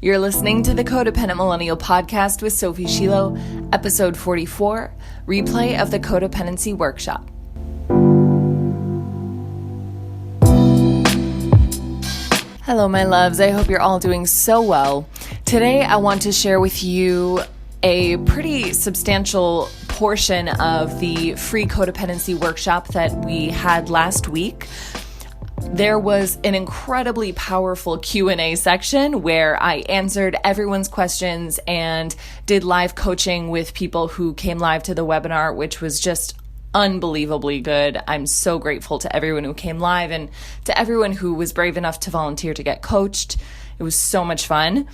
You're listening to the Codependent Millennial Podcast with Sophie Shiloh, episode 44, replay of the Codependency Workshop. Hello, my loves. I hope you're all doing so well. Today, I want to share with you a pretty substantial portion of the free Codependency Workshop that we had last week. There was an incredibly powerful Q&A section where I answered everyone's questions and did live coaching with people who came live to the webinar, which was just unbelievably good. I'm so grateful to everyone who came live and to everyone who was brave enough to volunteer to get coached. It was so much fun.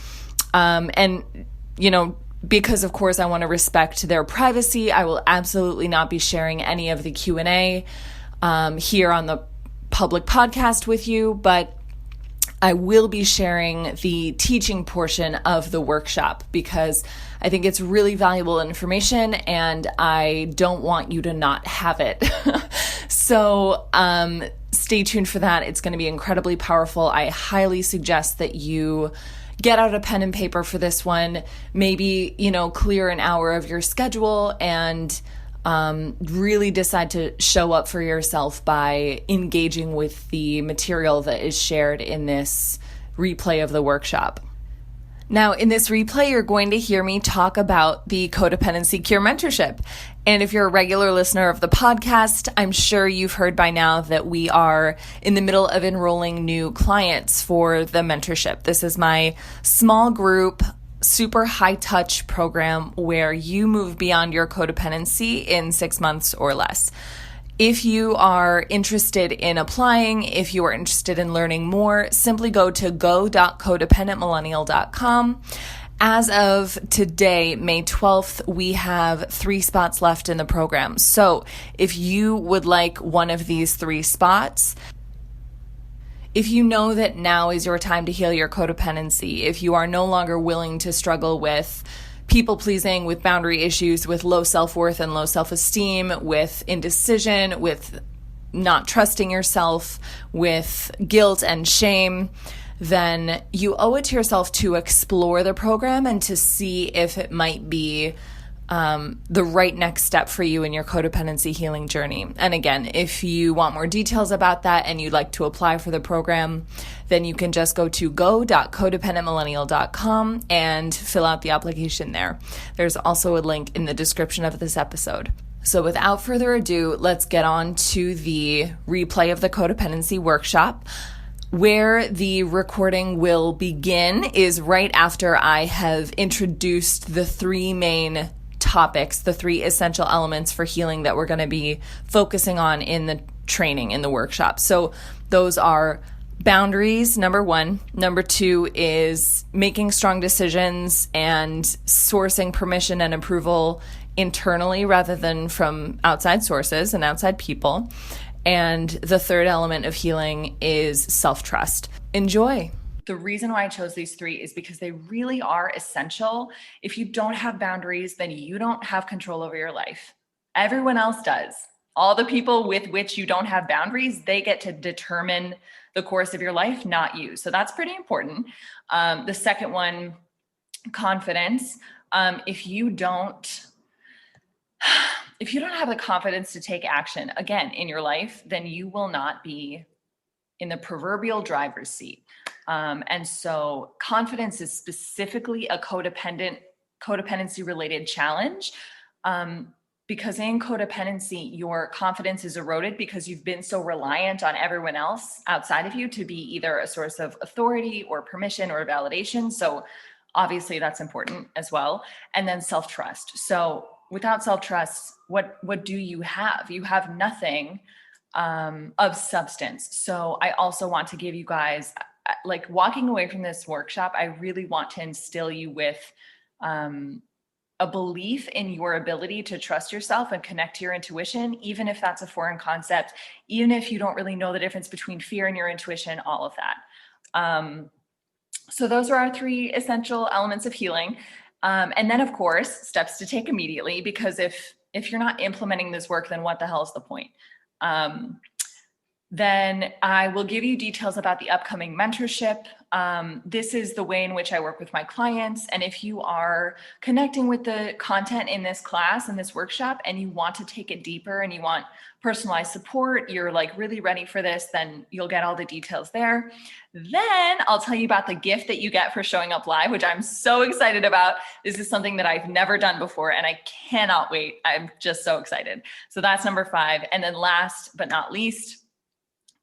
Because of course I want to respect their privacy, I will absolutely not be sharing any of the Q&A here on the public podcast with you, but I will be sharing the teaching portion of the workshop because I think it's really valuable information and I don't want you to not have it. So stay tuned for that. It's going to be incredibly powerful. I highly suggest that you get out a pen and paper for this one. Maybe, clear an hour of your schedule and really decide to show up for yourself by engaging with the material that is shared in this replay of the workshop. Now, in this replay, you're going to hear me talk about the Codependency Cure Mentorship. And if you're a regular listener of the podcast, I'm sure you've heard by now that we are in the middle of enrolling new clients for the mentorship. This is my small group, super high touch program where you move beyond your codependency in 6 months or less. If you are interested in applying, if you are interested in learning more, simply go to go.codependentmillennial.com. As of today, May 12th, we have 3 spots left in the program. So if you would like one of these 3 spots, if you know that now is your time to heal your codependency, if you are no longer willing to struggle with people-pleasing, with boundary issues, with low self-worth and low self-esteem, with indecision, with not trusting yourself, with guilt and shame, then you owe it to yourself to explore the program and to see if it might be the right next step for you in your codependency healing journey. And again, if you want more details about that and you'd like to apply for the program, then you can just go to go.codependentmillennial.com and fill out the application there. There's also a link in the description of this episode. So without further ado, let's get on to the replay of the Codependency Workshop. Where the recording will begin is right after I have introduced the 3 main topics, the 3 essential elements for healing that we're going to be focusing on in the training, in the workshop. So those are boundaries, number 1. Number 2 is making strong decisions and sourcing permission and approval internally rather than from outside sources and outside people. And the 3rd element of healing is self-trust. Enjoy. The reason why I chose these 3 is because they really are essential. If you don't have boundaries, then you don't have control over your life. Everyone else does. All the people with which you don't have boundaries, they get to determine the course of your life, not you. So that's pretty important. The second one, confidence. If you don't have the confidence to take action, again, in your life, then you will not be in the proverbial driver's seat. And so confidence is specifically a codependency related challenge. Because in codependency, your confidence is eroded because you've been so reliant on everyone else outside of you to be either a source of authority or permission or validation. So obviously that's important as well. And then self-trust. So without self-trust, what do you have? You have nothing of substance. So I also want to give you guys, like walking away from this workshop, I really want to instill you with a belief in your ability to trust yourself and connect to your intuition, even if that's a foreign concept, even if you don't really know the difference between fear and your intuition, all of that. So those are our 3 essential elements of healing. And then of course, steps to take immediately, because if you're not implementing this work, then what the hell is the point? Then I will give you details about the upcoming mentorship. This is the way in which I work with my clients. And if you are connecting with the content in this class, in this workshop, and you want to take it deeper and you want personalized support, you're like really ready for this, then you'll get all the details there. Then I'll tell you about the gift that you get for showing up live, which I'm so excited about. This is something that I've never done before and I cannot wait. I'm just so excited. So that's number 5. And then last but not least,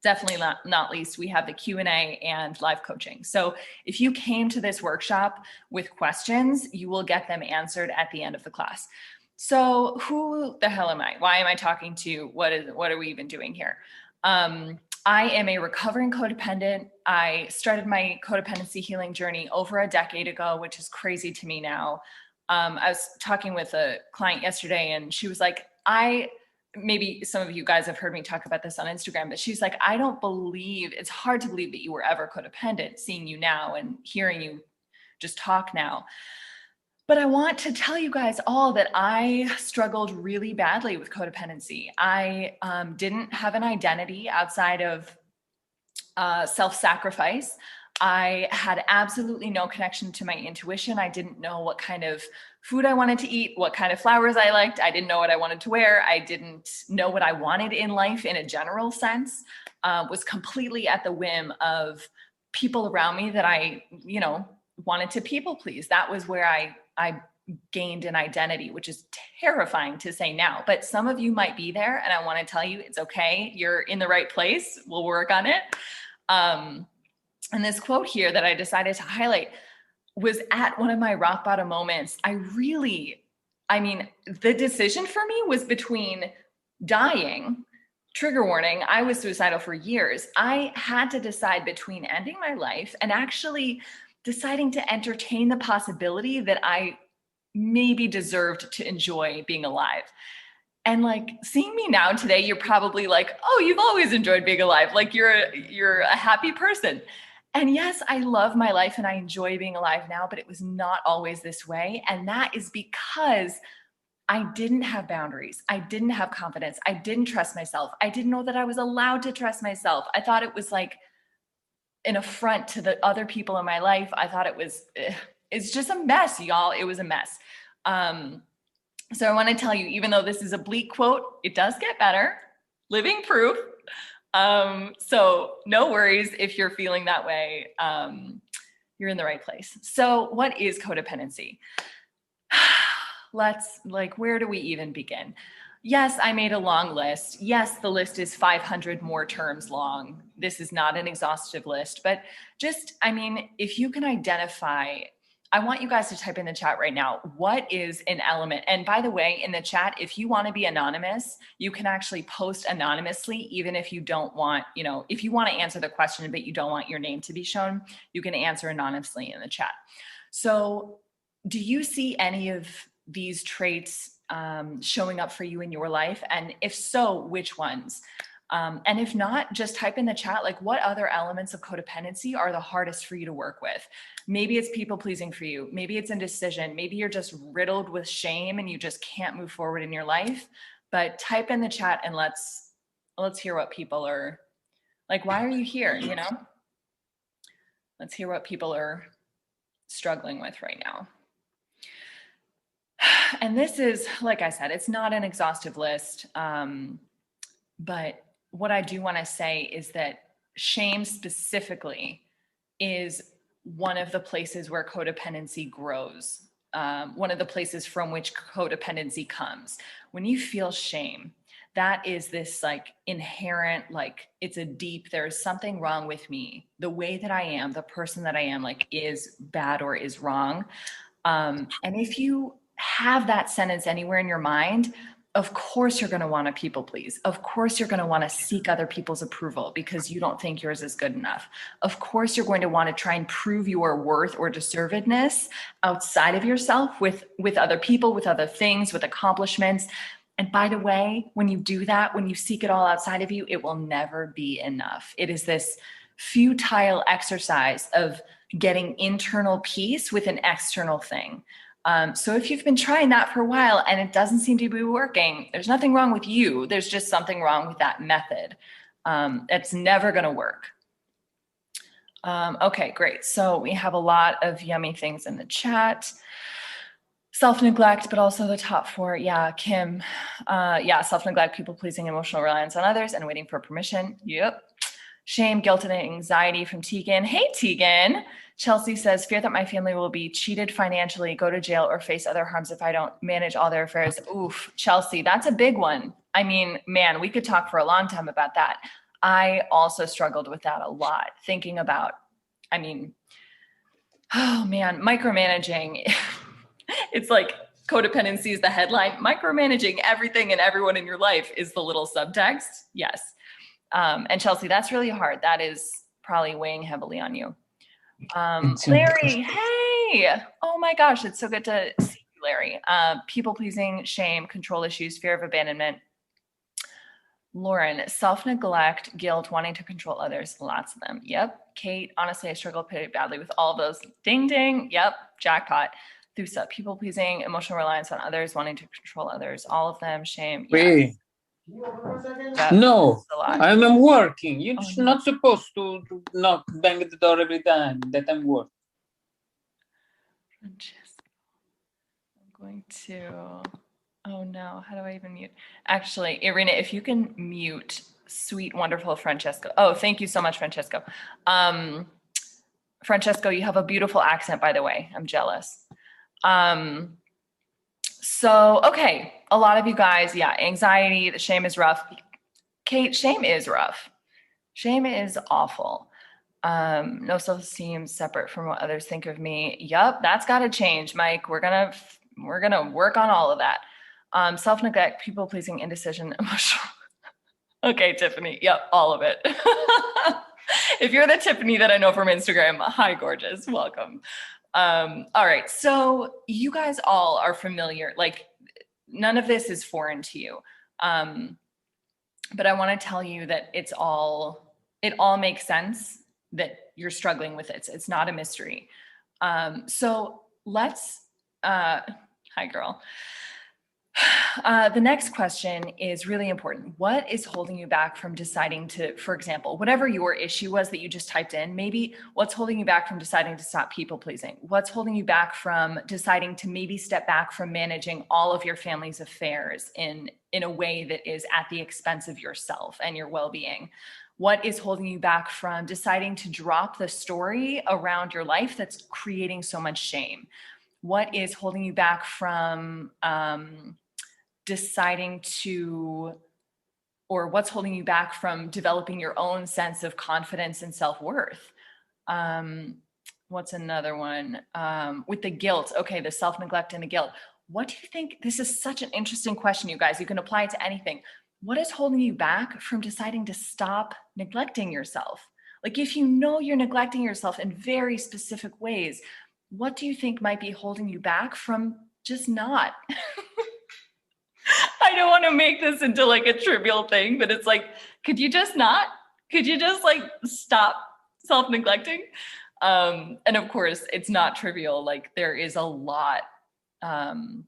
definitely not least, we have the Q&A and live coaching. So if you came to this workshop with questions, you will get them answered at the end of the class. So who the hell am I? Why am I talking to you? What are we even doing here? I am a recovering codependent. I started my codependency healing journey over a decade ago, which is crazy to me now. I was talking with a client yesterday and she was like, maybe some of you guys have heard me talk about this on Instagram, but she's like, I don't believe, it's hard to believe that you were ever codependent, seeing you now and hearing you just talk now. But I want to tell you guys all that I struggled really badly with codependency. I didn't have an identity outside of self-sacrifice. I had absolutely no connection to my intuition. I didn't know what kind of food I wanted to eat, what kind of flowers I liked. I didn't know what I wanted to wear. I didn't know what I wanted in life in a general sense. Was completely at the whim of people around me that I, wanted to people please. That was where I gained an identity, which is terrifying to say now, but some of you might be there. And I want to tell you, it's okay. You're in the right place. We'll work on it. And this quote here that I decided to highlight was at one of my rock bottom moments. The decision for me was between dying, trigger warning, I was suicidal for years. I had to decide between ending my life and actually deciding to entertain the possibility that I maybe deserved to enjoy being alive. And like seeing me now today, you're probably like, oh, you've always enjoyed being alive. Like you're a happy person. And yes, I love my life and I enjoy being alive now, but it was not always this way. And that is because I didn't have boundaries. I didn't have confidence. I didn't trust myself. I didn't know that I was allowed to trust myself. I thought it was like an affront to the other people in my life. I thought it's just a mess, y'all. It was a mess. So I want to tell you, even though this is a bleak quote, it does get better. Living proof. So no worries if you're feeling that way. You're in the right place. So what is codependency? Where do we even begin? Yes, I made a long list. Yes, the list is 500 more terms long. This is not an exhaustive list, but if you can identify, I want you guys to type in the chat right now, what is an element? And by the way, in the chat, if you want to be anonymous, you can actually post anonymously, even if you don't want, if you want to answer the question, but you don't want your name to be shown, you can answer anonymously in the chat. So do you see any of these traits showing up for you in your life? And if so, which ones? And if not, just type in the chat, like what other elements of codependency are the hardest for you to work with? Maybe it's people pleasing for you. Maybe it's indecision. Maybe you're just riddled with shame and you just can't move forward in your life. But type in the chat and let's hear what people are like. Why are you here? Let's hear what people are struggling with right now. And this is, like I said, it's not an exhaustive list. But what I do want to say is that shame specifically is one of the places where codependency grows. One of the places from which codependency comes. When you feel shame, that is this like inherent, like it's a deep, there's something wrong with me. The way that I am, the person that I am, like is bad or is wrong. And if you have that sentence anywhere in your mind, of course you're going to want to people please. Of course you're going to want to seek other people's approval because you don't think yours is good enough. Of course you're going to want to try and prove your worth or deservedness outside of yourself with other people, with other things, with accomplishments. And by the way, when you do that, when you seek it all outside of you, it will never be enough. It is this futile exercise of getting internal peace with an external thing. So if you've been trying that for a while and it doesn't seem to be working, there's nothing wrong with you. There's just something wrong with that method. It's never going to work. Okay, great. So we have a lot of yummy things in the chat. Self-neglect, but also the top 4. Yeah, Kim. Yeah, self-neglect, people-pleasing, emotional reliance on others, and waiting for permission. Yep. Shame, guilt, and anxiety from Tegan. Hey, Tegan. Chelsea says, fear that my family will be cheated financially, go to jail, or face other harms if I don't manage all their affairs. Oof, Chelsea, that's a big one. I mean, man, we could talk for a long time about that. I also struggled with that a lot, thinking about, I mean, oh man, micromanaging. It's like codependency is the headline. Micromanaging everything and everyone in your life is the little subtext. Yes. And Chelsea, that's really hard. That is probably weighing heavily on you. Larry, hey. Oh my gosh, it's so good to see you, Larry. People pleasing, shame, control issues, fear of abandonment. Lauren, self-neglect, guilt, wanting to control others, lots of them. Yep. Kate, honestly, I struggle pretty badly with all of those. Ding, ding. Yep. Jackpot. Thusa, people pleasing, emotional reliance on others, wanting to control others, all of them. Shame. Yes. Yep. No, I'm working. You're not supposed to not bang the door every time that I'm working. Francesco. I'm going to... Oh no, how do I even mute? Actually, Irina, if you can mute sweet, wonderful Francesco. Oh, thank you so much, Francesco. Francesco, you have a beautiful accent, by the way. I'm jealous. So, okay, a lot of you guys, yeah, anxiety, the shame is rough. Kate, shame is rough. Shame is awful. No self-esteem separate from what others think of me. Yup, that's got to change, Mike. We're gonna work on all of that. Self-neglect, people-pleasing, indecision, emotional. Okay, Tiffany. Yep, all of it. If you're the Tiffany that I know from Instagram, hi, gorgeous. Welcome. All right. So you guys all are familiar. Like, none of this is foreign to you. But I want to tell you that it all makes sense that you're struggling with it. It's not a mystery. So let's, hi, girl. The next question is really important. What is holding you back from deciding to, for example, whatever your issue was that you just typed in, maybe what's holding you back from deciding to stop people pleasing? What's holding you back from deciding to maybe step back from managing all of your family's affairs in a way that is at the expense of yourself and your well-being? What is holding you back from deciding to drop the story around your life that's creating so much shame? What is holding you back from deciding to, or what's holding you back from developing your own sense of confidence and self-worth? What's another one? With the guilt, okay, the self-neglect and the guilt. What do you think? This is such an interesting question, you guys. You can apply it to anything. What is holding you back from deciding to stop neglecting yourself? Like, if you know you're neglecting yourself in very specific ways, what do you think might be holding you back from just not? I don't want to make this into like a trivial thing, but it's like, could you just not? Could you just like stop self-neglecting? And of course, it's not trivial. Like, there is a lot, when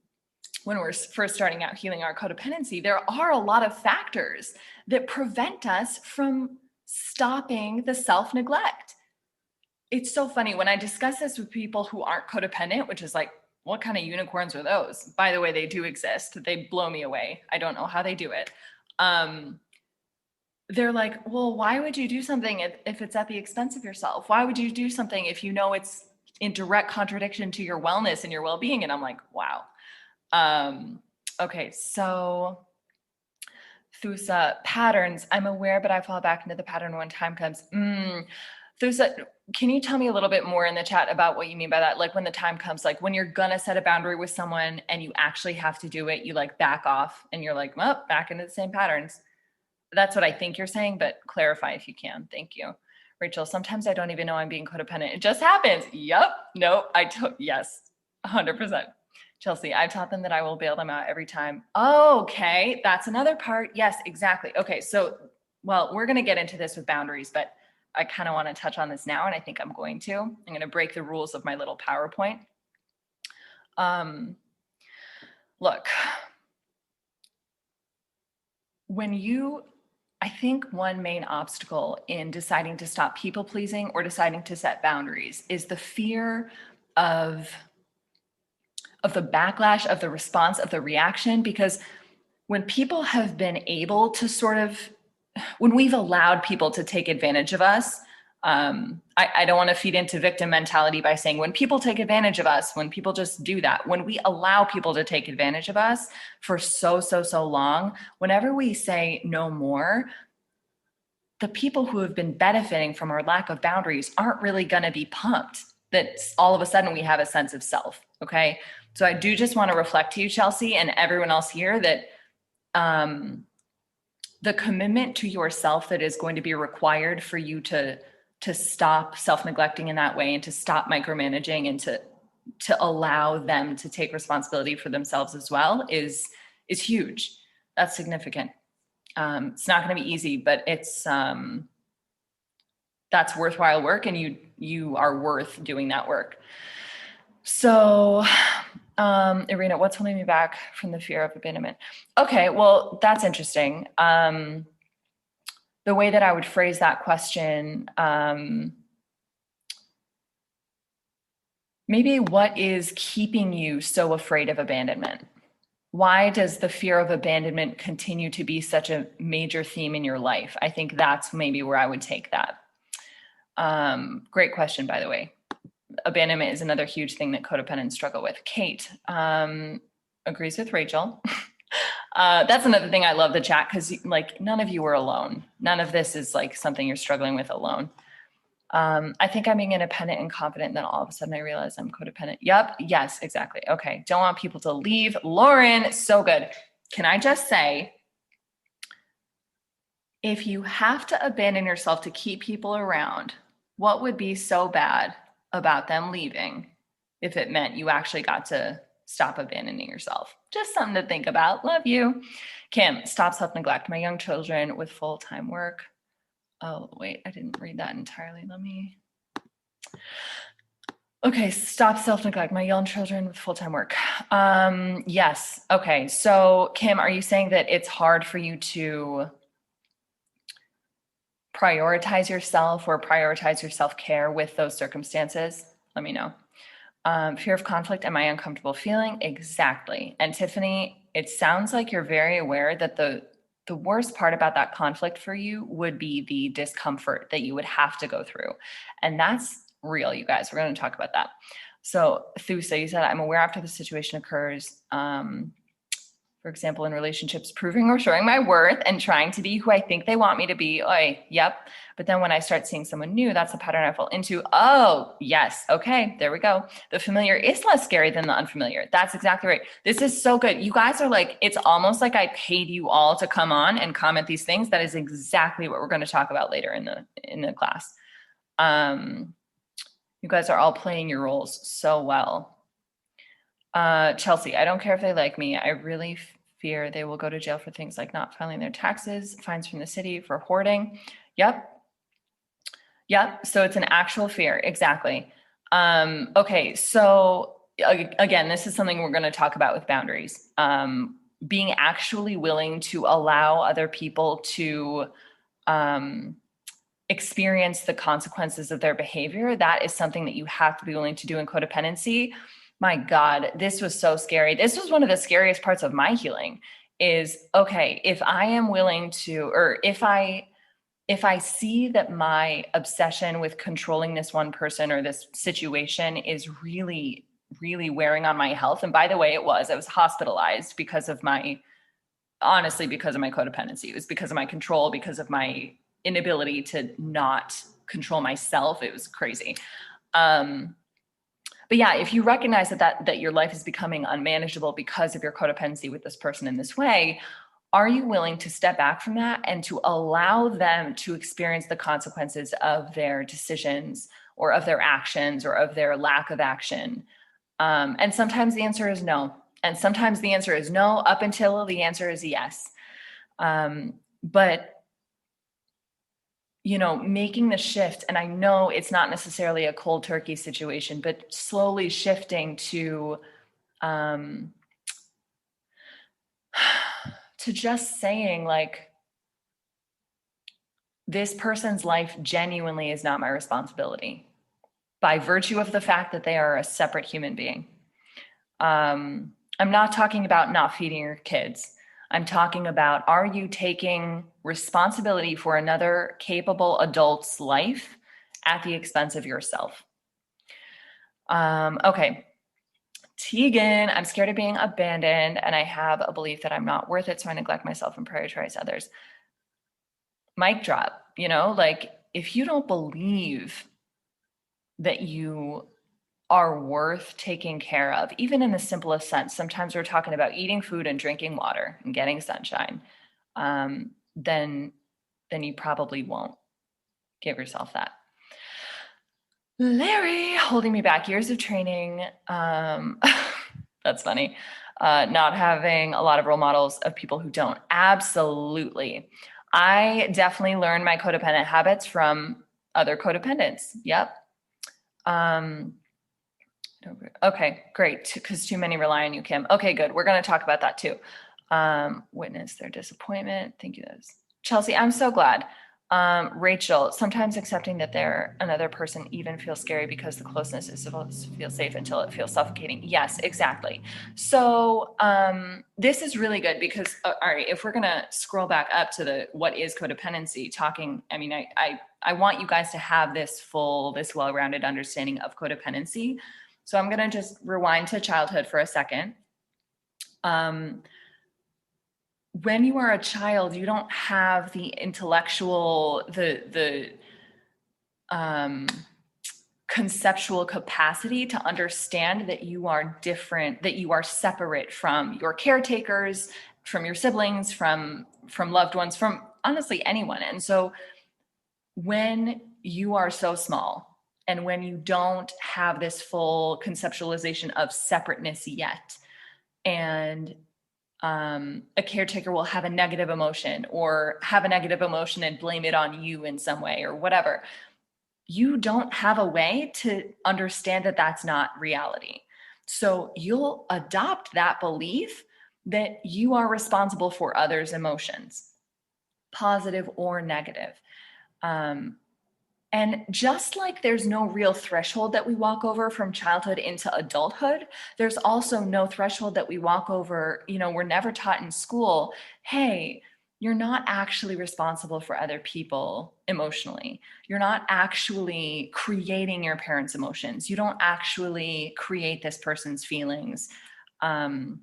we're first starting out healing our codependency, there are a lot of factors that prevent us from stopping the self-neglect. It's so funny when I discuss this with people who aren't codependent, which is like, what kind of unicorns are those? By the way, they do exist. They blow me away. I don't know how they do it. They're like, well, why would you do something if it's at the expense of yourself? Why would you do something if you know it's in direct contradiction to your wellness and your well-being? And I'm like, wow. Okay, so Thusa, patterns. I'm aware, but I fall back into the pattern when time comes. Thusa, can you tell me a little bit more in the chat about what you mean by that? Like, when the time comes, like when you're gonna set a boundary with someone and you actually have to do it, you like back off and you're like, well, back into the same patterns. That's what I think you're saying, but clarify if you can. Thank you. Rachel, sometimes I don't even know I'm being codependent. It just happens. Yep. No, yes, 100%. Chelsea, I've taught them that I will bail them out every time. Okay, that's another part. Yes, exactly. Okay, so, well, we're gonna get into this with boundaries, but I kind of want to touch on this now, and I think I'm going to. I'm going to break the rules of my little PowerPoint. Look, when you I think one main obstacle in deciding to stop people pleasing or deciding to set boundaries is the fear of the backlash, of the response, of the reaction. Because when people have been able to when we've allowed people to take advantage of us, I don't want to feed into victim mentality by saying when people take advantage of us, when people just do that, when we allow people to take advantage of us for so long, whenever we say no more, the people who have been benefiting from our lack of boundaries aren't really going to be pumped that all of a sudden we have a sense of self. Okay. So I do just want to reflect to you, Chelsea, and everyone else here, that the commitment to yourself that is going to be required for you to stop self-neglecting in that way and to stop micromanaging and to allow them to take responsibility for themselves as well is huge. That's significant. It's not going to be easy, but it's that's worthwhile work, and you are worth doing that work. So, Irina, what's holding me back from the fear of abandonment? Okay, well, that's interesting. The way that I would phrase that question, maybe what is keeping you so afraid of abandonment? Why does the fear of abandonment continue to be such a major theme in your life? I think that's maybe where I would take that. Great question, by the way. Abandonment is another huge thing that codependents struggle with. Kate agrees with Rachel. That's another thing I love the chat, because like none of you are alone. None of this is like something you're struggling with alone. I think I'm being independent and confident, and then all of a sudden I realize I'm codependent. Yep. Yes, exactly. Okay. Don't want people to leave. Lauren, so good. Can I just say, if you have to abandon yourself to keep people around, what would be so bad about them leaving if it meant you actually got to stop abandoning yourself? Just something to think about. Love you. Kim, stop self-neglect. My young children with full-time work. Oh, wait, I didn't read that entirely. Okay, stop self-neglect. My young children with full-time work. Yes. Okay. So Kim, are you saying that it's hard for you to prioritize yourself or prioritize your self-care with those circumstances? Let me know. Fear of conflict, am I uncomfortable feeling? Exactly. And Tiffany, it sounds like you're very aware that the worst part about that conflict for you would be the discomfort that you would have to go through. And that's real, you guys. We're going to talk about that. So Thusa, you said, I'm aware after the situation occurs, for example, in relationships, proving or showing my worth and trying to be who I think they want me to be. Oy, yep. But then when I start seeing someone new, that's the pattern I fall into. Oh, yes. Okay, there we go. The familiar is less scary than the unfamiliar. That's exactly right. This is so good. You guys are like, it's almost like I paid you all to come on and comment these things. That is exactly what we're going to talk about later in the class. You guys are all playing your roles so well. Chelsea, I don't care if they like me. I really fear they will go to jail for things like not filing their taxes, fines from the city for hoarding. Yep. So it's an actual fear. Exactly. Okay. So again, this is something we're going to talk about with boundaries. Being actually willing to allow other people to experience the consequences of their behavior. That is something that you have to be willing to do in codependency. My God, this was so scary. This was one of the scariest parts of my healing is, okay, if I am willing to, or if I see that my obsession with controlling this one person or this situation is really, really wearing on my health. And by the way, I was hospitalized because of honestly, because of my codependency. It was because of my control, because of my inability to not control myself. It was crazy. But yeah, if you recognize that your life is becoming unmanageable because of your codependency with this person in this way, are you willing to step back from that and to allow them to experience the consequences of their decisions or of their actions or of their lack of action? And sometimes the answer is no. And sometimes the answer is no, up until the answer is yes. But making the shift, and I know it's not necessarily a cold turkey situation, but slowly shifting to just saying like, this person's life genuinely is not my responsibility by virtue of the fact that they are a separate human being. I'm not talking about not feeding your kids. I'm talking about, are you taking responsibility for another capable adult's life at the expense of yourself? Okay. Tegan, I'm scared of being abandoned and I have a belief that I'm not worth it, so I neglect myself and prioritize others. Mic drop, like if you don't believe that you are worth taking care of, even in the simplest sense, sometimes we're talking about eating food and drinking water and getting sunshine, then you probably won't give yourself that. Larry, holding me back, years of training. That's funny. Not having a lot of role models of people who don't. Absolutely. I definitely learned my codependent habits from other codependents. Yep. Okay, great. Because too many rely on you, Kim. Okay, good. We're going to talk about that too. Witness their disappointment. Thank you. Chelsea, I'm so glad. Rachel, sometimes accepting that they're another person even feels scary because the closeness is supposed to feel safe until it feels suffocating. Yes, exactly. So this is really good because, all right, if we're going to scroll back up to what is codependency, I want you guys to have this well-rounded understanding of codependency. So I'm going to just rewind to childhood for a second. When you are a child, you don't have the intellectual, the conceptual capacity to understand that you are different, that you are separate from your caretakers, from your siblings, from loved ones, from honestly anyone. And so when you are so small and when you don't have this full conceptualization of separateness yet, and a caretaker will have a negative emotion and blame it on you in some way or whatever, you don't have a way to understand that that's not reality. So you'll adopt that belief that you are responsible for others' emotions, positive or negative. And just like there's no real threshold that we walk over from childhood into adulthood, there's also no threshold that we walk over. We're never taught in school, hey, you're not actually responsible for other people emotionally. You're not actually creating your parents' emotions. You don't actually create this person's feelings. And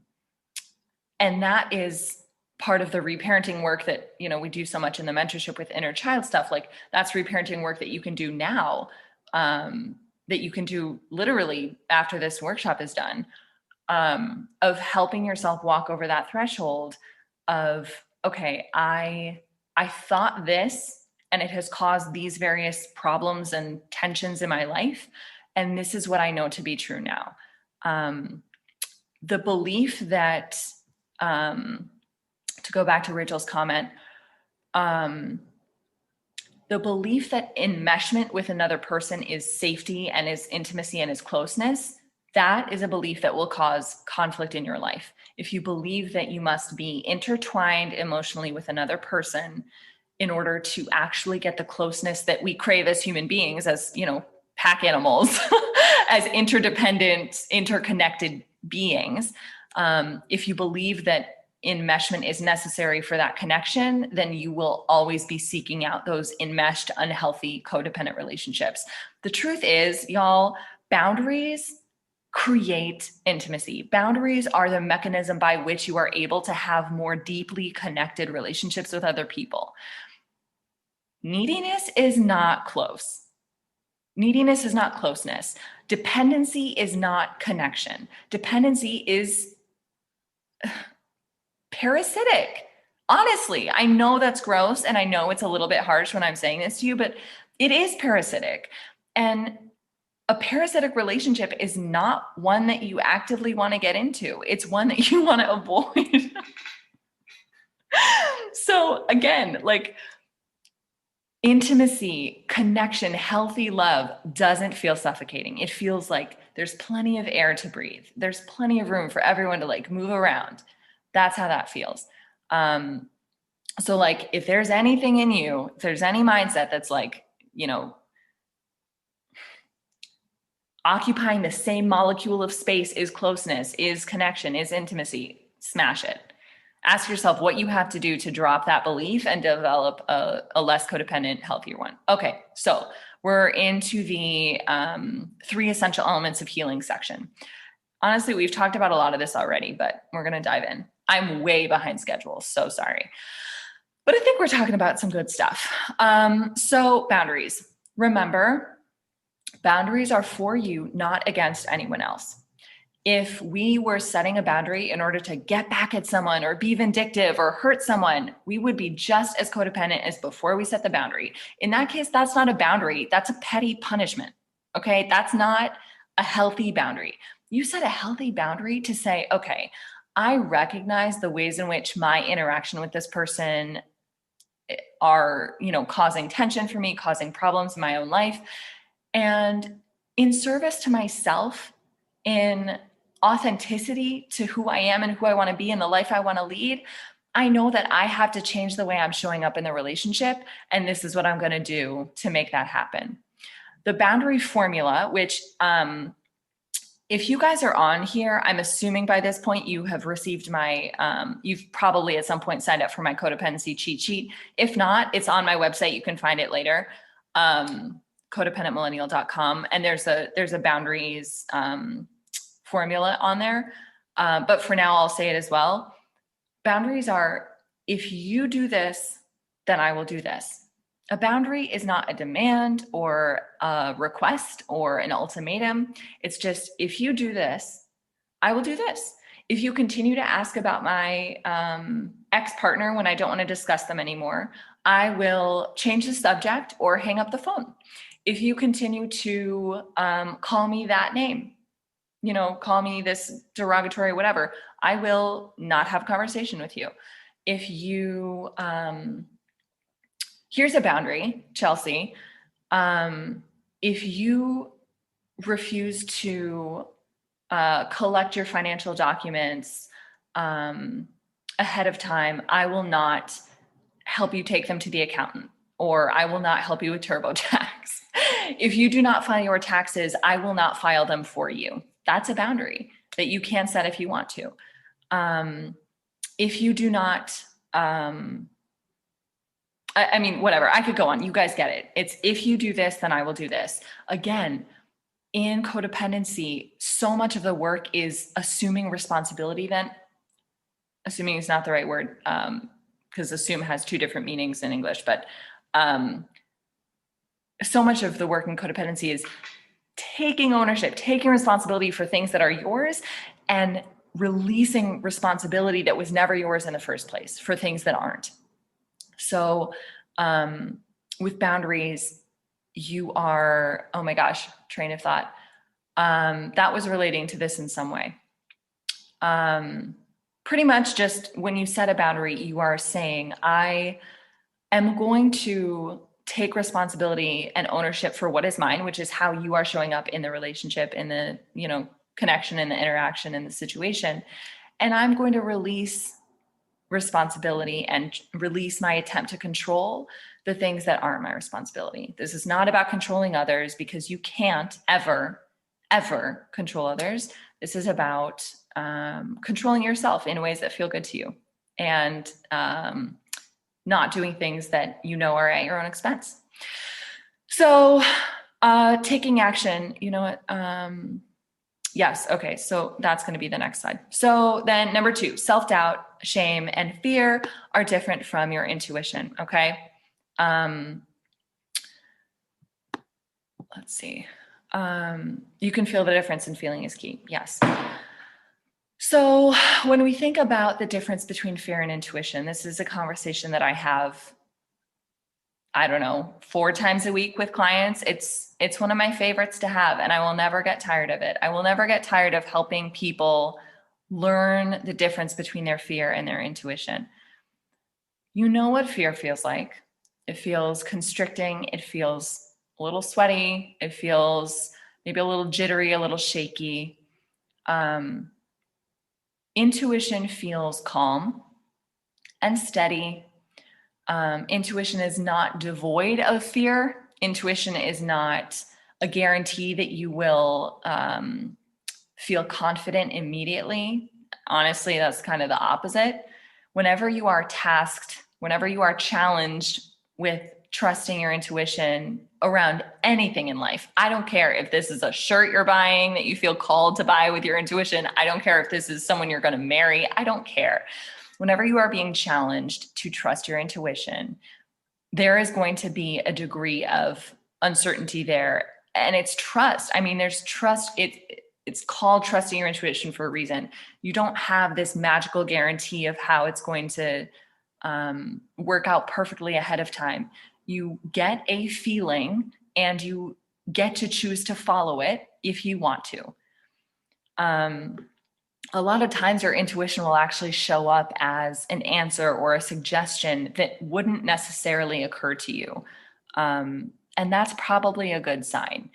that is part of the reparenting work that, we do so much in the mentorship with inner child stuff. Like that's reparenting work that you can do now, that you can do literally after this workshop is done, of helping yourself walk over that threshold of, okay, I thought this and it has caused these various problems and tensions in my life. And this is what I know to be true now. The belief that, to go back to Rachel's comment, the belief that enmeshment with another person is safety and is intimacy and is closeness, that is a belief that will cause conflict in your life. If you believe that you must be intertwined emotionally with another person in order to actually get the closeness that we crave as human beings, as, pack animals, as interdependent, interconnected beings, if you believe that enmeshment is necessary for that connection, then you will always be seeking out those enmeshed, unhealthy, codependent relationships. The truth is, y'all, boundaries create intimacy. Boundaries are the mechanism by which you are able to have more deeply connected relationships with other people. Neediness is not close. Neediness is not closeness. Dependency is not connection. Dependency is parasitic. Honestly, I know that's gross and I know it's a little bit harsh when I'm saying this to you, but it is parasitic. And a parasitic relationship is not one that you actively want to get into. It's one that you want to avoid. So again, like intimacy, connection, healthy love doesn't feel suffocating. It feels like there's plenty of air to breathe. There's plenty of room for everyone to like move around. That's how that feels. So like, if there's anything in you, if there's any mindset that's like, you know, occupying the same molecule of space is closeness, is connection, is intimacy, smash it. Ask yourself what you have to do to drop that belief and develop a less codependent, healthier one. Okay, so we're into the 3 essential elements of healing section. Honestly, we've talked about a lot of this already, but we're going to dive in. I'm way behind schedule, so sorry. But I think we're talking about some good stuff. So boundaries. Remember, boundaries are for you, not against anyone else. If we were setting a boundary in order to get back at someone or be vindictive or hurt someone, we would be just as codependent as before we set the boundary. In that case, that's not a boundary. That's a petty punishment. Okay. That's not a healthy boundary. You set a healthy boundary to say, okay, I recognize the ways in which my interaction with this person are, causing tension for me, causing problems in my own life. And in service to myself, in authenticity to who I am and who I want to be and the life I want to lead, I know that I have to change the way I'm showing up in the relationship. And this is what I'm going to do to make that happen. The boundary formula, which, if you guys are on here, I'm assuming by this point you have received my, you've probably at some point signed up for my codependency cheat sheet. If not, it's on my website. You can find it later. Codependentmillennial.com. And there's a boundaries formula on there. But for now, I'll say it as well. Boundaries are, if you do this, then I will do this. A boundary is not a demand or a request or an ultimatum. It's just, if you do this, I will do this. If you continue to ask about my ex-partner when I don't want to discuss them anymore, I will change the subject or hang up the phone. If you continue to call me that name, call me this derogatory, whatever, I will not have a conversation with you. If you, here's a boundary, Chelsea. If you refuse to collect your financial documents ahead of time, I will not help you take them to the accountant, or I will not help you with TurboTax. If you do not file your taxes, I will not file them for you. That's a boundary that you can set if you want to. If you do not, whatever, I could go on. You guys get it. It's, if you do this, then I will do this. Again, in codependency, so much of the work is assuming responsibility. Then assuming is not the right word, because assume has 2 different meanings in English, but so much of the work in codependency is taking ownership, taking responsibility for things that are yours, and releasing responsibility that was never yours in the first place for things that aren't. So with boundaries, you are, oh my gosh, train of thought. That was relating to this in some way. Pretty much just when you set a boundary, you are saying, I am going to take responsibility and ownership for what is mine, which is how you are showing up in the relationship, in the, connection, in the interaction, in the situation. And I'm going to release responsibility and release my attempt to control the things that aren't my responsibility. This is not about controlling others, because you can't ever control others. This is about controlling yourself in ways that feel good to you, and not doing things that are at your own expense. So taking action, yes. Okay. So that's going to be the next slide. So then number 2, self-doubt, shame, and fear are different from your intuition. Okay. Let's see. You can feel the difference, and feeling is key. Yes. So when we think about the difference between fear and intuition, this is a conversation that I have, 4 times a week with clients. It's one of my favorites to have, and I will never get tired of it. I will never get tired of helping people learn the difference between their fear and their intuition. You know what fear feels like. It feels constricting. It feels a little sweaty. It feels maybe a little jittery, a little shaky. Intuition feels calm and steady Intuition is not devoid of fear. Intuition is not a guarantee that you will feel confident immediately. Honestly, that's kind of the opposite. Whenever you are tasked, whenever you are challenged with trusting your intuition around anything in life, I don't care if this is a shirt you're buying that you feel called to buy with your intuition. I don't care if this is someone you're going to marry. I don't care. Whenever you are being challenged to trust your intuition, there is going to be a degree of uncertainty there. And it's trust. I mean, there's trust. It's called trusting your intuition for a reason. You don't have this magical guarantee of how it's going to work out perfectly ahead of time. You get a feeling and you get to choose to follow it if you want to. A lot of times your intuition will actually show up as an answer or a suggestion that wouldn't necessarily occur to you. And that's probably a good sign.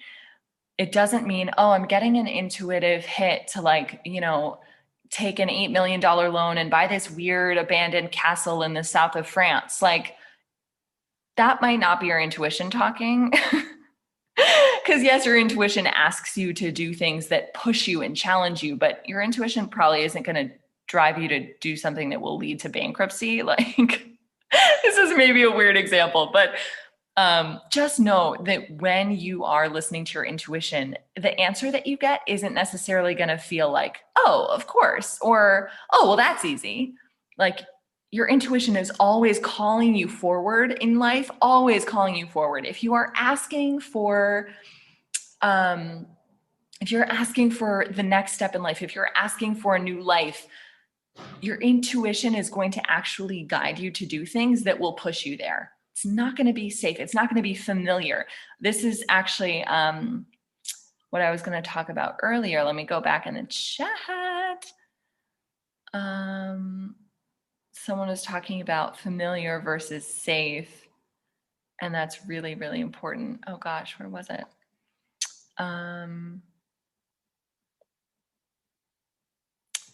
It doesn't mean, oh, I'm getting an intuitive hit to take an $8 million loan and buy this weird abandoned castle in the south of France. That might not be your intuition talking. Because yes, your intuition asks you to do things that push you and challenge you, but your intuition probably isn't going to drive you to do something that will lead to bankruptcy. This is maybe a weird example, but just know that when you are listening to your intuition, the answer that you get isn't necessarily going to feel like, oh, of course, or, oh, well, that's easy. Your intuition is always calling you forward in life, always calling you forward. If you are asking for, the next step in life, if you're asking for a new life, your intuition is going to actually guide you to do things that will push you there. It's not going to be safe. It's not going to be familiar. This is actually what I was going to talk about earlier. Let me go back in the chat. Someone was talking about familiar versus safe, and that's really, really important. Oh gosh, where was it?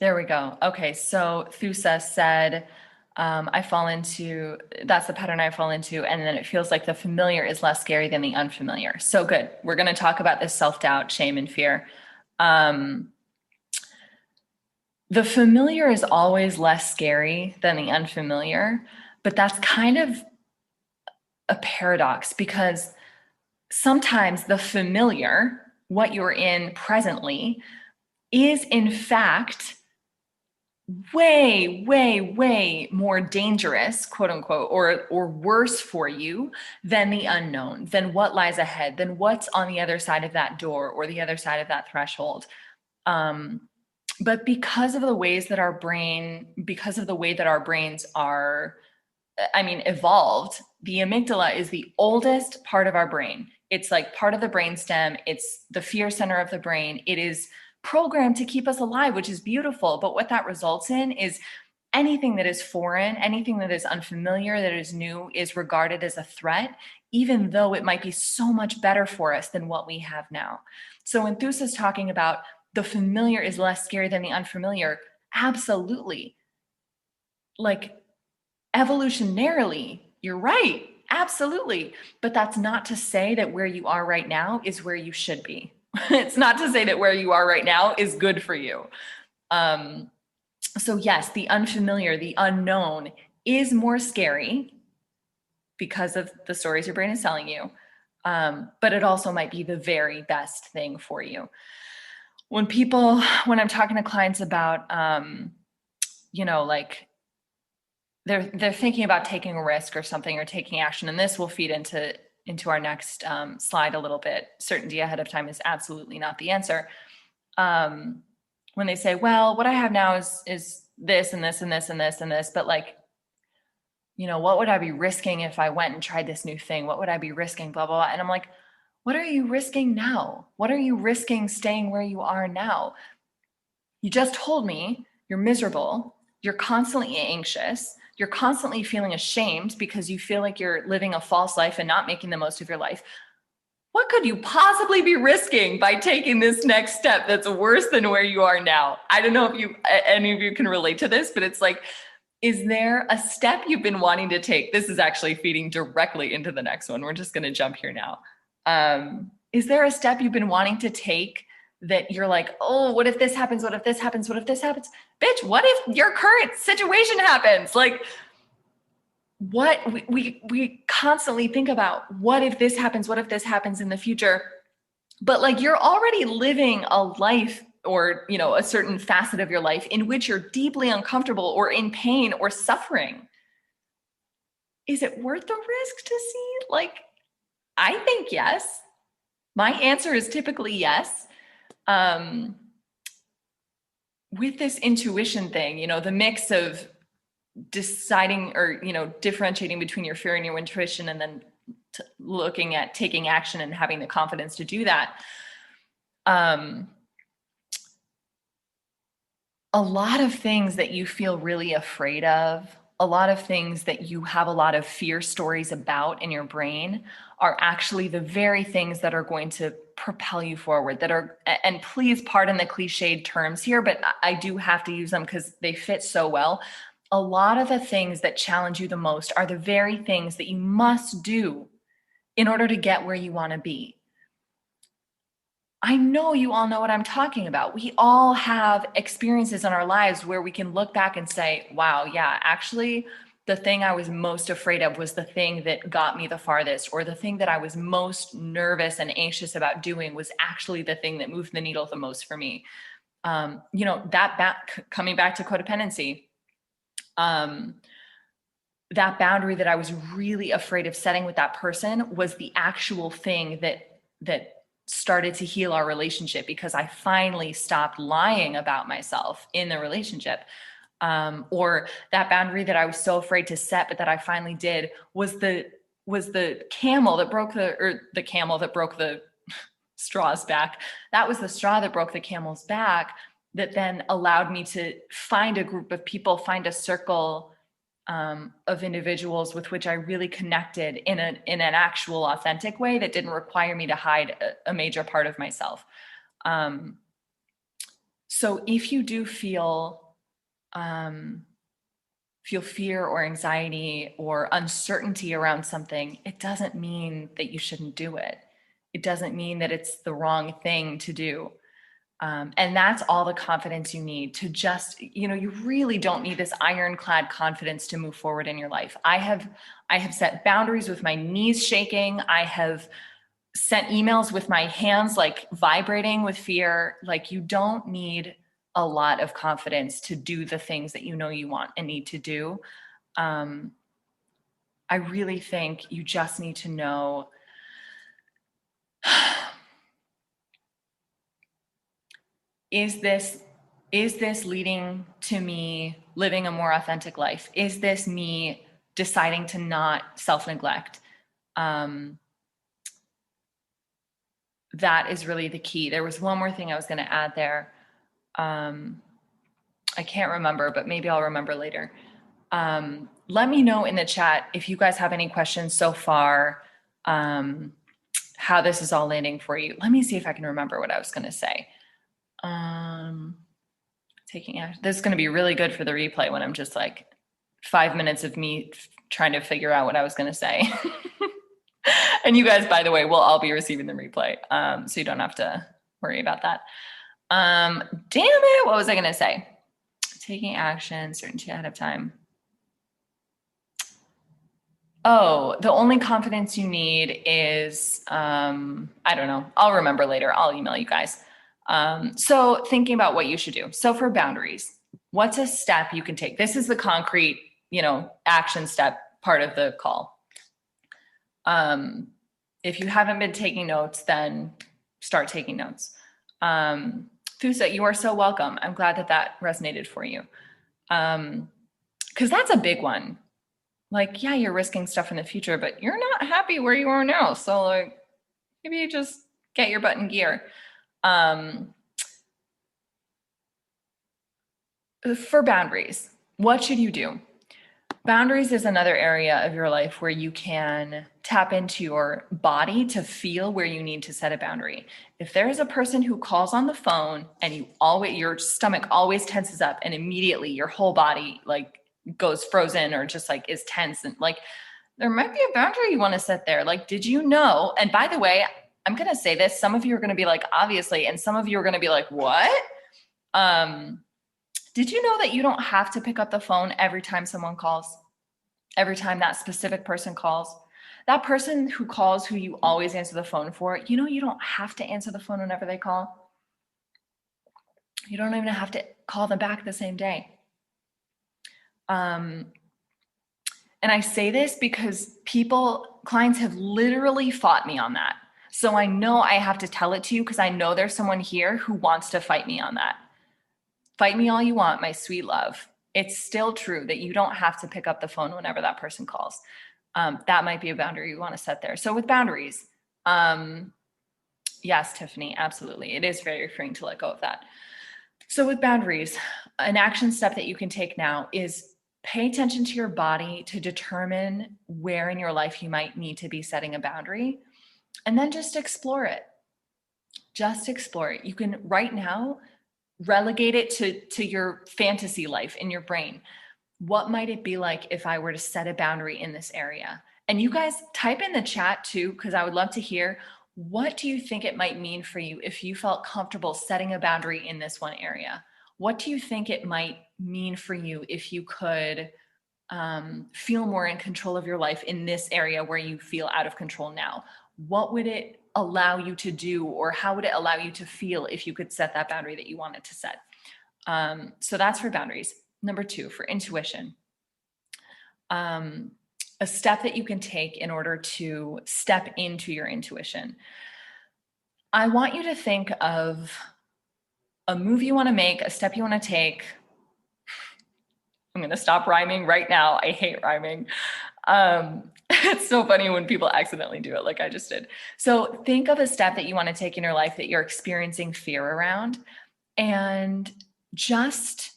There we go. Okay, so Thusa said, that's the pattern I fall into, and then it feels like the familiar is less scary than the unfamiliar. So good. We're going to talk about this self-doubt, shame, and fear. The familiar is always less scary than the unfamiliar, but that's kind of a paradox, because sometimes the familiar, what you're in presently, is in fact way, way, way more dangerous, quote unquote, or worse for you than the unknown, than what lies ahead, than what's on the other side of that door or the other side of that threshold. But because of the way that our brains are, evolved, the amygdala is the oldest part of our brain. It's like part of the brainstem. It's the fear center of the brain. It is programmed to keep us alive, which is beautiful. But what that results in is anything that is foreign, anything that is unfamiliar, that is new, is regarded as a threat, even though it might be so much better for us than what we have now. So when Thusa is talking about the familiar is less scary than the unfamiliar, absolutely. Evolutionarily, you're right. Absolutely. But that's not to say that where you are right now is where you should be. It's not to say that where you are right now is good for you. So yes, the unfamiliar, the unknown is more scary because of the stories your brain is telling you. But it also might be the very best thing for you. When I'm talking to clients about, they're thinking about taking a risk or something, or taking action, and this will feed into our next slide a little bit. Certainty ahead of time is absolutely not the answer. When they say, well, what I have now is this and this and this and this and this, but what would I be risking if I went and tried this new thing? What would I be risking? Blah, blah, blah. And I'm like, what are you risking now? What are you risking staying where you are now? You just told me you're miserable. You're constantly anxious. You're constantly feeling ashamed because you feel like you're living a false life and not making the most of your life. What could you possibly be risking by taking this next step that's worse than where you are now? I don't know if any of you can relate to this, but it's like, Is there a step you've been wanting to take? This is actually feeding directly into the next one. We're just going to jump here now. Is there a step you've been wanting to take that you're like, oh, what if this happens? What if this happens? What if this happens? Bitch, what if your current situation happens? Like, what we constantly think about, what if this happens? What if this happens in the future? But like, you're already living a life, or, you know, a certain facet of your life in which you're deeply uncomfortable or in pain or suffering. Is it worth the risk to see? Like, I think yes. My answer is typically yes. With this intuition thing, you know, the mix of deciding, or, you know, differentiating between your fear and your intuition, and then looking at taking action and having the confidence to do that. A lot of things that you feel really afraid of, a lot of things that you have a lot of fear stories about in your brain, are actually the very things that are going to propel you forward, that are, and please pardon the cliched terms here, but I do have to use them because they fit so well. A lot of the things that challenge you the most are the very things that you must do in order to get where you want to be. I know you all know what I'm talking about. We all have experiences in our lives where we can look back and say, wow, yeah, actually, the thing I was most afraid of was the thing that got me the farthest, or the thing that I was most nervous and anxious about doing was actually the thing that moved the needle the most for me. You know, coming back to codependency, that boundary that I was really afraid of setting with that person was the actual thing that started to heal our relationship, because I finally stopped lying about myself in the relationship. Or that boundary that I was so afraid to set, but that I finally did, was the camel that broke the camel that broke the straw's back. That was the straw that broke the camel's back, that then allowed me to find a group of people, find a circle of individuals with which I really connected in an actual authentic way that didn't require me to hide a major part of myself. So if you do feel fear or anxiety or uncertainty around something, it doesn't mean that you shouldn't do it. It doesn't mean that it's the wrong thing to do. And that's all the confidence you need to just, you know, you really don't need this ironclad confidence to move forward in your life. I have set boundaries with my knees shaking. I have sent emails with my hands like vibrating with fear. Like, you don't need a lot of confidence to do the things that you know you want and need to do. I really think you just need to know is this leading to me living a more authentic life? Is this me deciding to not self-neglect? That is really the key. There was one more thing I was going to add there. I can't remember, but maybe I'll remember later. Let me know in the chat if you guys have any questions so far, how this is all landing for you. Let me see if I can remember what I was going to say. Taking action. This is going to be really good for the replay when I'm just like 5 minutes of me trying to figure out what I was going to say. And you guys, by the way, will all be receiving the replay. So you don't have to worry about that. Damn it. What was I going to say? Taking action, certainty ahead of time. Oh, the only confidence you need is, I don't know. I'll remember later. I'll email you guys. So thinking about what you should do. So for boundaries, what's a step you can take? This is the concrete, you know, action step part of the call. If you haven't been taking notes, then start taking notes. Thusa, you are so welcome. I'm glad that resonated for you. 'Cause that's a big one. Like, yeah, you're risking stuff in the future, but you're not happy where you are now. So like, maybe you just get your butt in gear. For boundaries, what should you do? Boundaries is another area of your life where you can tap into your body to feel where you need to set a boundary. If there is a person who calls on the phone and your stomach always tenses up and immediately your whole body like goes frozen or just like is tense, and like there might be a boundary you want to set there. Like, did you know? And by the way, I'm going to say this, some of you are going to be like, obviously, and some of you are going to be like, what? Did you know that you don't have to pick up the phone every time someone calls? Every time that specific person calls? That person who calls, who you always answer the phone for, you know, you don't have to answer the phone whenever they call. You don't even have to call them back the same day. And I say this because clients have literally fought me on that. So I know I have to tell it to you because I know there's someone here who wants to fight me on that. Fight me all you want, my sweet love. It's still true that you don't have to pick up the phone whenever that person calls. That might be a boundary you want to set there. So with boundaries, yes, Tiffany, absolutely. It is very freeing to let go of that. So with boundaries, an action step that you can take now is pay attention to your body to determine where in your life you might need to be setting a boundary, and then just explore it. Just explore it. You can right now relegate it to your fantasy life in your brain. What might it be like if I were to set a boundary in this area? And you guys type in the chat too, because I would love to hear, what do you think it might mean for you if you felt comfortable setting a boundary in this one area? What do you think it might mean for you if you could feel more in control of your life in this area where you feel out of control now? What would it allow you to do, or how would it allow you to feel if you could set that boundary that you wanted to set? So that's for boundaries. Number 2, for intuition. A step that you can take in order to step into your intuition. I want you to think of a move you want to make, a step you want to take. I'm going to stop rhyming right now. I hate rhyming. It's so funny when people accidentally do it like I just did. So think of a step that you want to take in your life that you're experiencing fear around, and just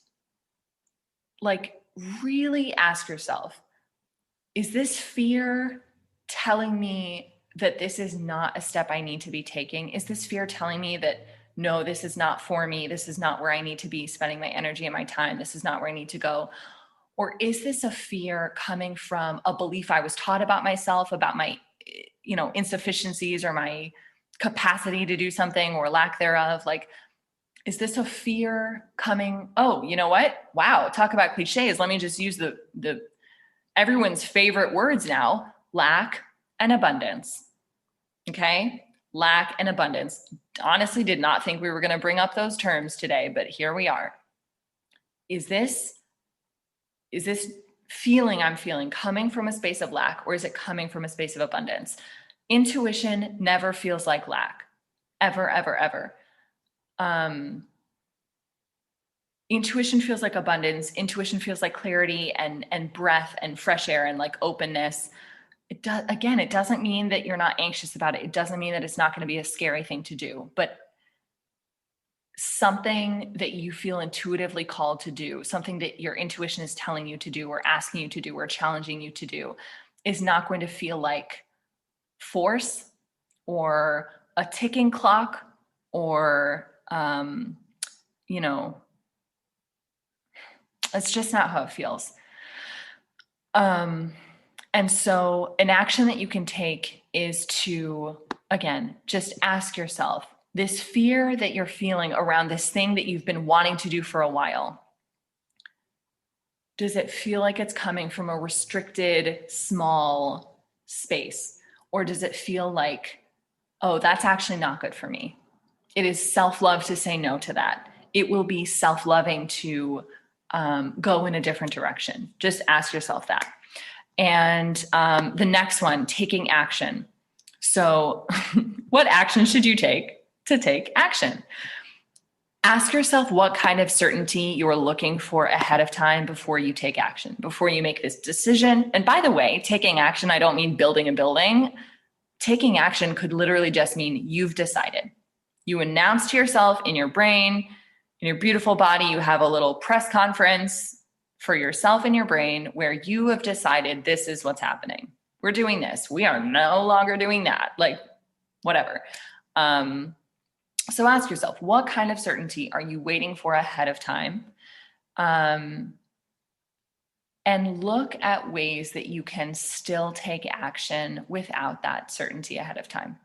like really ask yourself, is this fear telling me that this is not a step I need to be taking? Is this fear telling me that, no, this is not for me. This is not where I need to be spending my energy and my time. This is not where I need to go. Or is this a fear coming from a belief I was taught about myself, about my, insufficiencies or my capacity to do something or lack thereof? Like, is this a fear coming? Oh, you know what? Wow. Talk about cliches. Let me just use the everyone's favorite words now: lack and abundance. Okay. Lack and abundance. Honestly, did not think we were going to bring up those terms today, but here we are. Is this feeling I'm feeling coming from a space of lack, or is it coming from a space of abundance? Intuition never feels like lack. Ever, ever, ever. Intuition feels like abundance. Intuition feels like clarity and breath and fresh air and like openness. It doesn't mean that you're not anxious about it. It doesn't mean that it's not going to be a scary thing to do, but something that you feel intuitively called to do, something that your intuition is telling you to do or asking you to do or challenging you to do, is not going to feel like force or a ticking clock or, it's just not how it feels. And so an action that you can take is to, again, just ask yourself, this fear that you're feeling around this thing that you've been wanting to do for a while, does it feel like it's coming from a restricted, small space? Or does it feel like, oh, that's actually not good for me? It is self-love to say no to that. It will be self-loving to go in a different direction. Just ask yourself that. And the next one, taking action. So what action should you take to take action? Ask yourself what kind of certainty you're looking for ahead of time before you take action, before you make this decision. And by the way, taking action, I don't mean building a building. Taking action could literally just mean you've decided. You announce to yourself in your brain, in your beautiful body, you have a little press conference for yourself in your brain where you have decided this is what's happening. We're doing this. We are no longer doing that. Like, whatever. So ask yourself, what kind of certainty are you waiting for ahead of time? And and look at ways that you can still take action without that certainty ahead of time.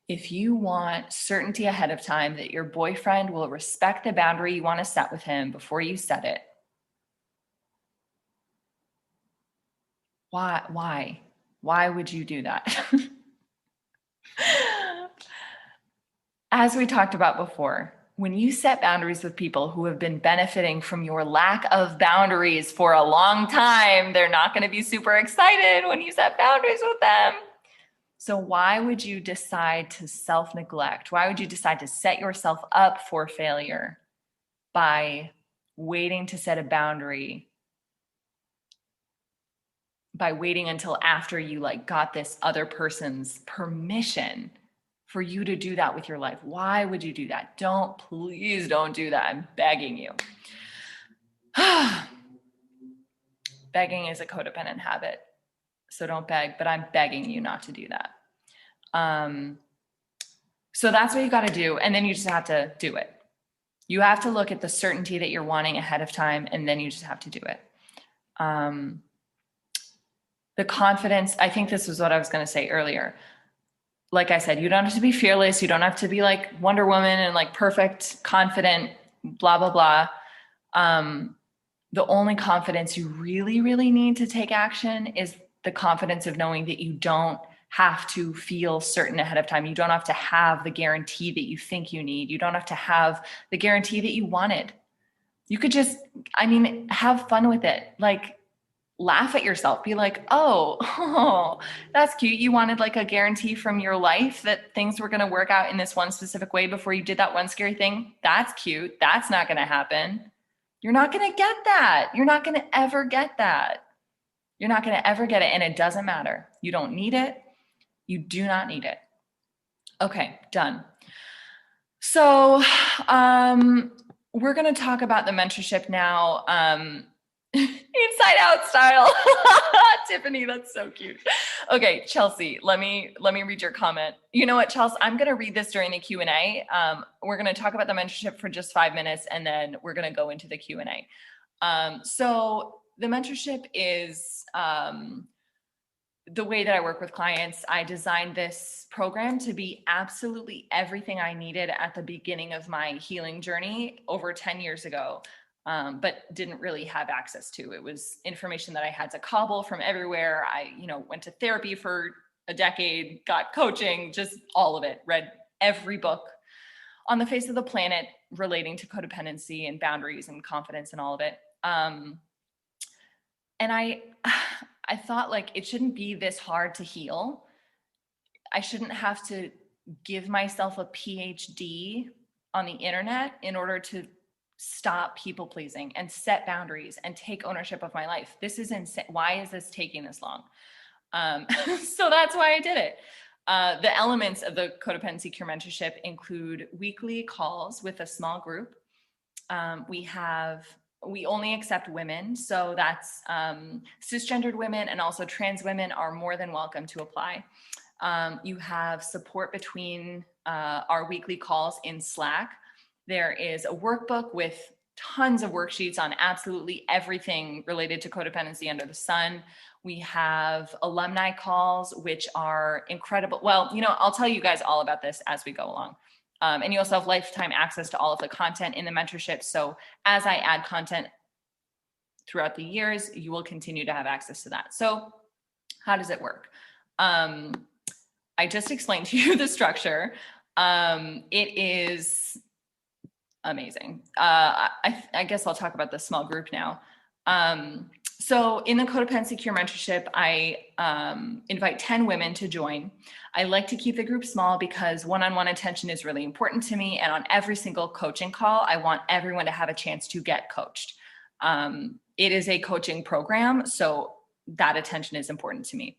If you want certainty ahead of time that your boyfriend will respect the boundary you want to set with him before you set it, why would you do that? As we talked about before, when you set boundaries with people who have been benefiting from your lack of boundaries for a long time, they're not going to be super excited when you set boundaries with them. So why would you decide to self-neglect? Why would you decide to set yourself up for failure by waiting to set a boundary, by waiting until after you got this other person's permission for you to do that with your life? Why would you do that? Please don't do that. I'm begging you. Begging is a codependent habit. So don't beg, but I'm begging you not to do that. So that's what you got to do. And then you just have to do it. You have to look at the certainty that you're wanting ahead of time, and then you just have to do it. The confidence, I think this was what I was going to say earlier. Like I said, you don't have to be fearless. You don't have to be like Wonder Woman and perfect, confident, blah, blah, blah. The only confidence you really, really need to take action is the confidence of knowing that you don't have to feel certain ahead of time. You don't have to have the guarantee that you think you need. You don't have to have the guarantee that you wanted. You could just, have fun with it. Laugh at yourself. Be like, oh, that's cute. You wanted a guarantee from your life that things were going to work out in this one specific way before you did that one scary thing. That's cute. That's not going to happen. You're not going to get that. You're not going to ever get that. You're not going to ever get it. And it doesn't matter. You don't need it. You do not need it. Okay, done. So we're going to talk about the mentorship now. Inside out style. Tiffany, that's so cute. Okay, Chelsea, let me read your comment. You know what, Chelsea, I'm going to read this during the Q&A. We're going to talk about the mentorship for just 5 minutes, and then we're going to go into the Q&A. So the mentorship is the way that I work with clients. I designed this program to be absolutely everything I needed at the beginning of my healing journey over 10 years ago. But didn't really have access to. It was information that I had to cobble from everywhere. I, went to therapy for a decade, got coaching, just all of it, read every book on the face of the planet relating to codependency and boundaries and confidence and all of it. And I thought it shouldn't be this hard to heal. I shouldn't have to give myself a PhD on the internet in order to stop people pleasing and set boundaries and take ownership of my life. This is insane. Why is this taking this long? So that's why I did it. The elements of the Codependency Cure Mentorship include weekly calls with a small group. We only accept women. So that's cisgendered women, and also trans women are more than welcome to apply. You have support between our weekly calls in Slack. There is a workbook with tons of worksheets on absolutely everything related to codependency under the sun. We have alumni calls, which are incredible. Well, I'll tell you guys all about this as we go along. And you also have lifetime access to all of the content in the mentorship. So as I add content throughout the years, you will continue to have access to that. So how does it work? I just explained to you the structure. It is amazing. I guess I'll talk about the small group now. So in the Codependency Cure Mentorship, I invite 10 women to join. I like to keep the group small because one-on-one attention is really important to me. And on every single coaching call, I want everyone to have a chance to get coached. It is a coaching program, so that attention is important to me.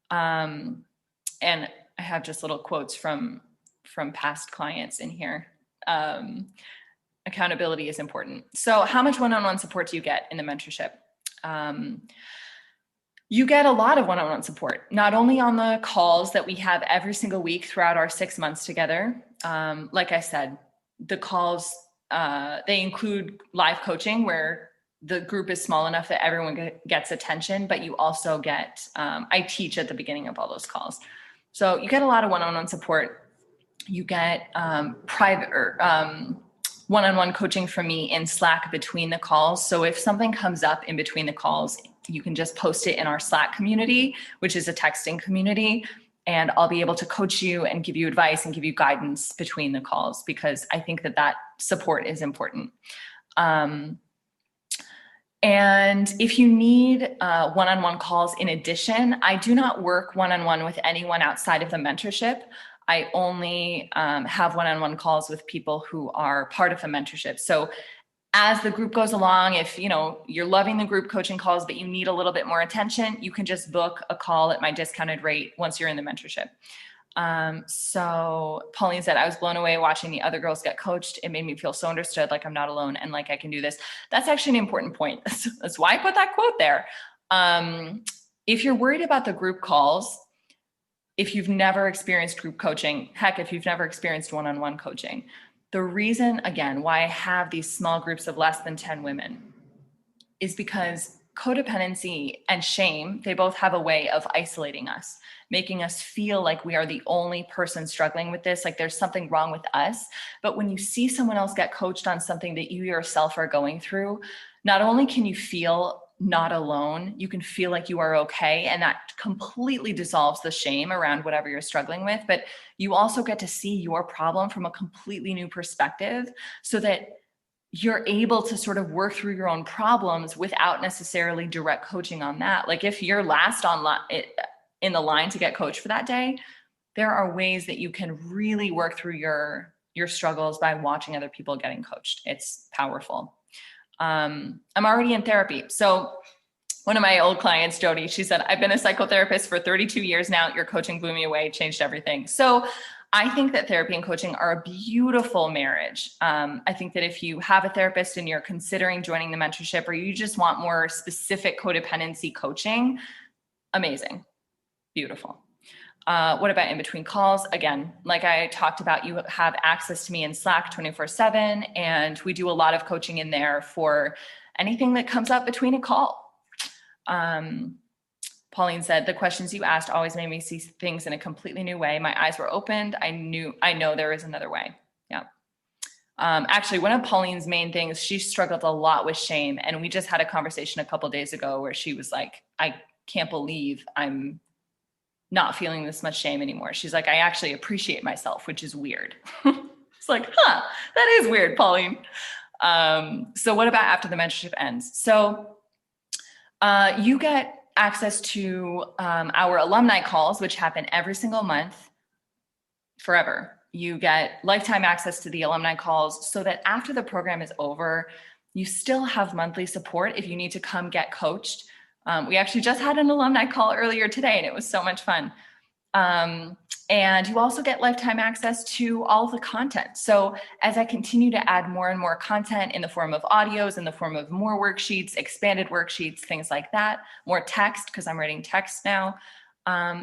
And I have just little quotes from past clients in here. Accountability is important. So how much one-on-one support do you get in the mentorship? You get a lot of one-on-one support, not only on the calls that we have every single week throughout our 6 months together. Like I said, the calls, they include live coaching where the group is small enough that everyone gets attention, but you also get, I teach at the beginning of all those calls. So you get a lot of one-on-one support. You get private or one-on-one coaching from me in Slack between the calls. So if something comes up in between the calls, you can just post it in our Slack community, which is a texting community. And I'll be able to coach you and give you advice and give you guidance between the calls, because I think that support is important. And if you need one-on-one calls in addition, I do not work one-on-one with anyone outside of the mentorship. I only have one-on-one calls with people who are part of the mentorship. So as the group goes along, if you're loving the group coaching calls, but you need a little bit more attention, you can just book a call at my discounted rate once you're in the mentorship. So Pauline said, I was blown away watching the other girls get coached. It made me feel so understood, like I'm not alone and like I can do this. That's actually an important point. That's why I put that quote there. If you're worried about the group calls, if you've never experienced group coaching, heck, if you've never experienced one-on-one coaching, the reason, again, why I have these small groups of less than 10 women is because codependency and shame, they both have a way of isolating us, making us feel like we are the only person struggling with this, like there's something wrong with us. But when you see someone else get coached on something that you yourself are going through, not only can you feel not alone, you can feel like you are okay. And that completely dissolves the shame around whatever you're struggling with. But you also get to see your problem from a completely new perspective, so that you're able to sort of work through your own problems without necessarily direct coaching on that. Like if you're last in the line to get coached for that day, there are ways that you can really work through your struggles by watching other people getting coached. It's powerful. I'm already in therapy. So one of my old clients, Jody, she said, I've been a psychotherapist for 32 years now. Your coaching blew me away, changed everything. So I think that therapy and coaching are a beautiful marriage. I think that if you have a therapist and you're considering joining the mentorship, or you just want more specific codependency coaching, amazing, beautiful. What about in between calls? Again, like I talked about, you have access to me in Slack 24/7, and we do a lot of coaching in there for anything that comes up between a call. Pauline said, the questions you asked always made me see things in a completely new way. My eyes were opened. I know there is another way. Yeah. Actually, one of Pauline's main things, she struggled a lot with shame. And we just had a conversation a couple of days ago where she was like, I can't believe I'm not feeling this much shame anymore. She's like, I actually appreciate myself, which is weird. It's like, that is weird, Pauline. So what about after the mentorship ends? So you get access to our alumni calls, which happen every single month forever. You get lifetime access to the alumni calls, so that after the program is over, you still have monthly support if you need to come get coached. We actually just had an alumni call earlier today, and it was so much fun. And you also get lifetime access to all of the content. So as I continue to add more and more content in the form of audios, in the form of more worksheets, expanded worksheets, things like that, more text, because I'm writing text now,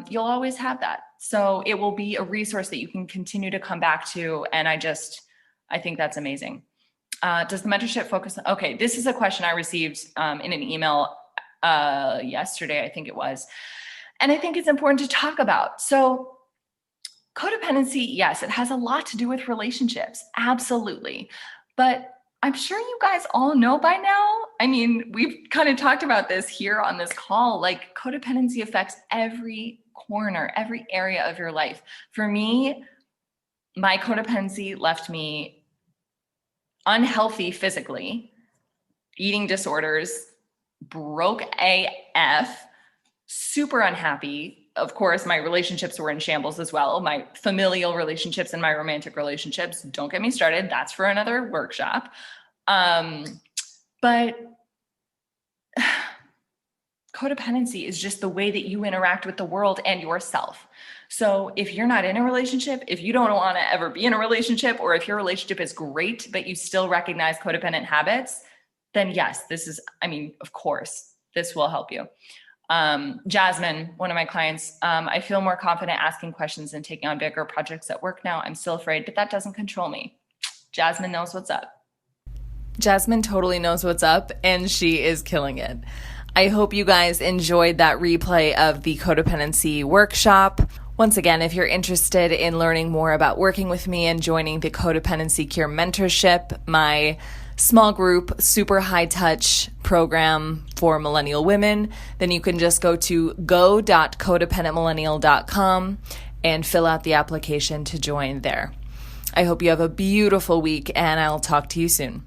you'll always have that. So it will be a resource that you can continue to come back to. And I think that's amazing. Does the mentorship focus on, okay, this is a question I received in an email yesterday, I think it was. And I think it's important to talk about. So codependency, yes, it has a lot to do with relationships. Absolutely. But I'm sure you guys all know by now. I mean, we've kind of talked about this here on this call, like codependency affects every corner, every area of your life. For me, my codependency left me unhealthy physically, eating disorders, broke AF, super unhappy. Of course, my relationships were in shambles as well. My familial relationships and my romantic relationships, don't get me started. That's for another workshop. But codependency is just the way that you interact with the world and yourself. So if you're not in a relationship, if you don't want to ever be in a relationship, or if your relationship is great, but you still recognize codependent habits, then yes, of course, this will help you. Jasmine, one of my clients, I feel more confident asking questions and taking on bigger projects at work now. I'm still afraid, but that doesn't control me. Jasmine knows what's up. Jasmine totally knows what's up, and she is killing it. I hope you guys enjoyed that replay of the Codependency Workshop. Once again, if you're interested in learning more about working with me and joining the Codependency Cure Mentorship, my small group, super high-touch program for millennial women, then you can just go to go.codependentmillennial.com and fill out the application to join there. I hope you have a beautiful week, and I'll talk to you soon.